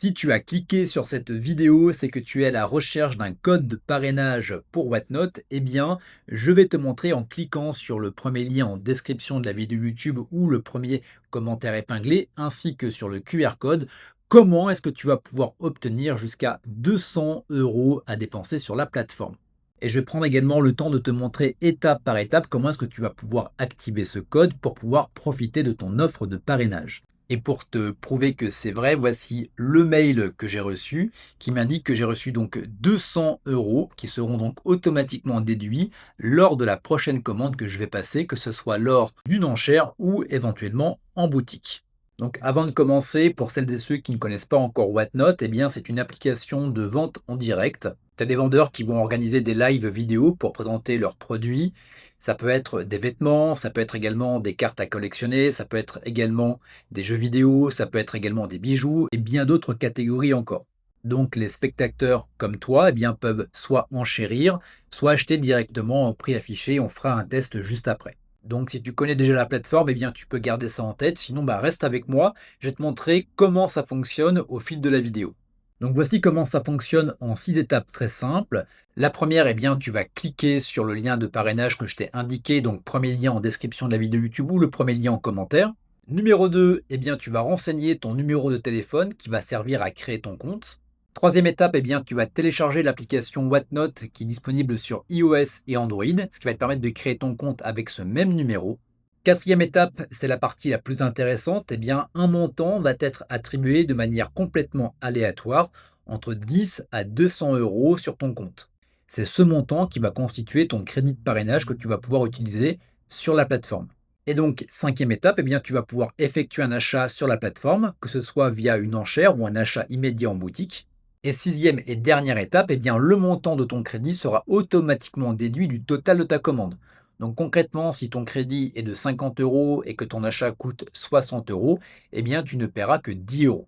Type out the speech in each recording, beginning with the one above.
Si tu as cliqué sur cette vidéo, c'est que tu es à la recherche d'un code de parrainage pour Whatnot. Eh bien, je vais te montrer en cliquant sur le premier lien en description de la vidéo YouTube ou le premier commentaire épinglé, ainsi que sur le QR code, comment est-ce que tu vas pouvoir obtenir jusqu'à 200 € à dépenser sur la plateforme. Et je vais prendre également le temps de te montrer étape par étape comment est-ce que tu vas pouvoir activer ce code pour pouvoir profiter de ton offre de parrainage. Et pour te prouver que c'est vrai, voici le mail que j'ai reçu qui m'indique que j'ai reçu donc 200 € qui seront donc automatiquement déduits lors de la prochaine commande que je vais passer, que ce soit lors d'une enchère ou éventuellement en boutique. Donc avant de commencer, pour celles et ceux qui ne connaissent pas encore Whatnot, eh bien c'est une application de vente en direct. Tu as des vendeurs qui vont organiser des lives vidéo pour présenter leurs produits. Ça peut être des vêtements, ça peut être également des cartes à collectionner, ça peut être également des jeux vidéo, ça peut être également des bijoux et bien d'autres catégories encore. Donc les spectateurs comme toi eh bien, peuvent soit enchérir, soit acheter directement au prix affiché. On fera un test juste après. Donc si tu connais déjà la plateforme, eh bien, tu peux garder ça en tête. Sinon, reste avec moi. Je vais te montrer comment ça fonctionne au fil de la vidéo. Donc voici comment ça fonctionne en 6 étapes très simples. La première, eh bien, tu vas cliquer sur le lien de parrainage que je t'ai indiqué, donc premier lien en description de la vidéo YouTube ou le premier lien en commentaire. Numéro 2, eh bien, tu vas renseigner ton numéro de téléphone qui va servir à créer ton compte. Troisième étape, eh bien, tu vas télécharger l'application Whatnot qui est disponible sur iOS et Android, ce qui va te permettre de créer ton compte avec ce même numéro. Quatrième étape, c'est la partie la plus intéressante, eh bien, un montant va être attribué de manière complètement aléatoire entre 10 à 200 € sur ton compte. C'est ce montant qui va constituer ton crédit de parrainage que tu vas pouvoir utiliser sur la plateforme. Et donc, cinquième étape, eh bien, tu vas pouvoir effectuer un achat sur la plateforme, que ce soit via une enchère ou un achat immédiat en boutique. Et sixième et dernière étape, eh bien, le montant de ton crédit sera automatiquement déduit du total de ta commande. Donc concrètement, si ton crédit est de 50 € et que ton achat coûte 60 €, eh bien, tu ne paieras que 10 €.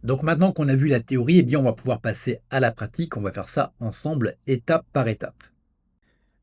Donc maintenant qu'on a vu la théorie, eh bien, on va pouvoir passer à la pratique. On va faire ça ensemble, étape par étape.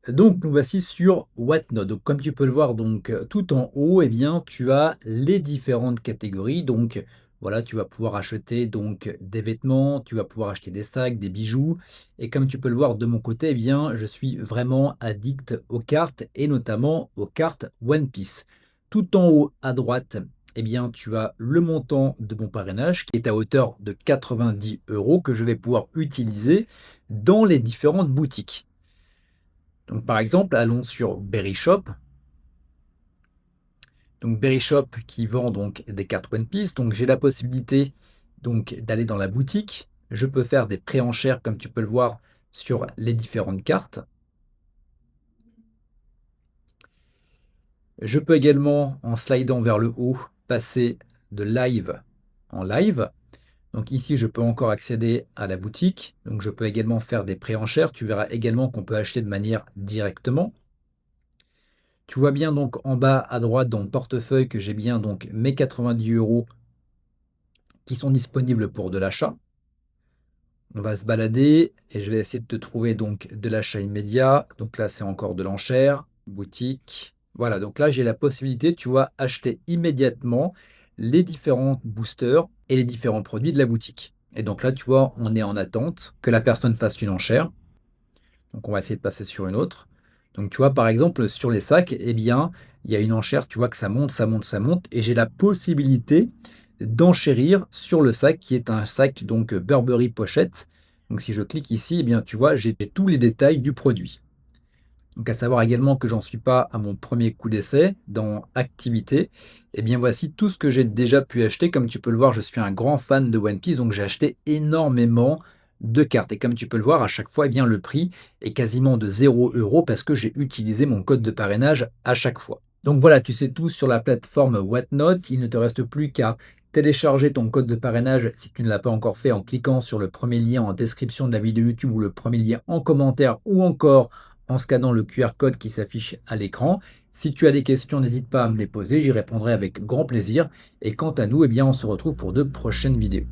Donc nous voici sur Whatnot. Donc comme tu peux le voir donc tout en haut, eh bien tu as les différentes catégories. Donc voilà, tu vas pouvoir acheter donc des vêtements, tu vas pouvoir acheter des sacs, des bijoux. Et comme tu peux le voir de mon côté, eh bien je suis vraiment addict aux cartes et notamment aux cartes One Piece. Tout en haut à droite, eh bien tu as le montant de mon parrainage qui est à hauteur de 90 € que je vais pouvoir utiliser dans les différentes boutiques. Donc, par exemple, allons sur Berry Shop. Donc, Berry Shop qui vend donc des cartes One Piece. Donc, j'ai la possibilité donc d'aller dans la boutique. Je peux faire des préenchères comme tu peux le voir sur les différentes cartes. Je peux également, en slidant vers le haut, passer de live en live. Donc ici, je peux encore accéder à la boutique. Donc, je peux également faire des préenchères. Tu verras également qu'on peut acheter de manière directement. Tu vois bien donc en bas à droite dans le portefeuille que j'ai bien donc mes 90 € qui sont disponibles pour de l'achat. On va se balader et je vais essayer de te trouver donc de l'achat immédiat. Donc là, c'est encore de l'enchère, boutique. Voilà, donc là, j'ai la possibilité, tu vois, acheter immédiatement les différents boosters et les différents produits de la boutique. Et donc là, tu vois, on est en attente que la personne fasse une enchère. Donc on va essayer de passer sur une autre. Donc tu vois, par exemple, sur les sacs, eh bien, il y a une enchère, tu vois que ça monte, ça monte, ça monte, et j'ai la possibilité d'enchérir sur le sac qui est un sac donc Burberry pochette. Donc si je clique ici, eh bien, tu vois, j'ai tous les détails du produit. Donc à savoir également que j'en suis pas à mon premier coup d'essai dans activité. Et bien voici tout ce que j'ai déjà pu acheter. Comme tu peux le voir, je suis un grand fan de One Piece, donc j'ai acheté énormément de cartes. Et comme tu peux le voir, à chaque fois, eh bien, le prix est quasiment de 0 € parce que j'ai utilisé mon code de parrainage à chaque fois. Donc voilà, tu sais tout sur la plateforme Whatnot. Il ne te reste plus qu'à télécharger ton code de parrainage si tu ne l'as pas encore fait en cliquant sur le premier lien en description de la vidéo YouTube ou le premier lien en commentaire ou encore en scannant le QR code qui s'affiche à l'écran. Si tu as des questions, n'hésite pas à me les poser, j'y répondrai avec grand plaisir. Et quant à nous, eh bien, on se retrouve pour de prochaines vidéos.